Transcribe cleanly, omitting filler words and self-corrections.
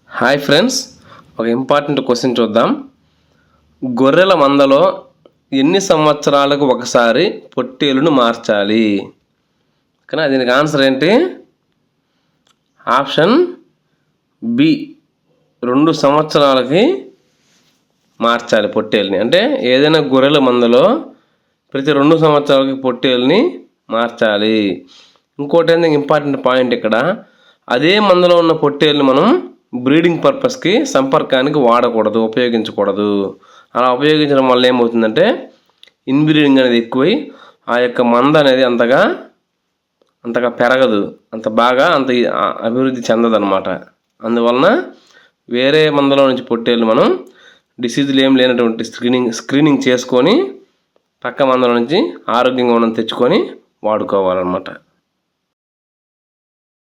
Hi friends, ఒక important question చూద్దాం. గొర్రెల మందలో ఎన్ని సంవత్సరాలకు ఒకసారి పొట్టేలును మార్చాలి? కానీ దీనికి ఆన్సర్ ఏంటి? ఆప్షన్ బి, 2 సంవత్సరాలకి మార్చాలి పొట్టేలుని. అంటే ఏదైనా గొర్రెల మందలో ప్రతి 2 సంవత్సరాలకి పొట్టేలుని మార్చాలి. ఇంకోటి ఏంటంటే ఇంపార్టెంట్ పాయింట్ ఇక్కడ, అదే మందలో ఉన్న పొట్టేలుని మనం బ్రీడింగ్ పర్పస్కి సంపర్కానికి వాడకూడదు, ఉపయోగించకూడదు. అలా ఉపయోగించడం వల్ల ఏమవుతుందంటే ఇన్బ్రీడింగ్ అనేది ఎక్కువై ఆ యొక్క మంద అనేది అంతగా పెరగదు, అంత అభివృద్ధి చెందదనమాట. అందువలన వేరే మందలో నుంచి పొట్టేళ్ళు మనం డిసీజులు ఏం లేనటువంటి స్క్రీనింగ్ చేసుకొని పక్క మందలో నుంచి ఆరోగ్యంగా ఉండడం తెచ్చుకొని వాడుకోవాలన్నమాట.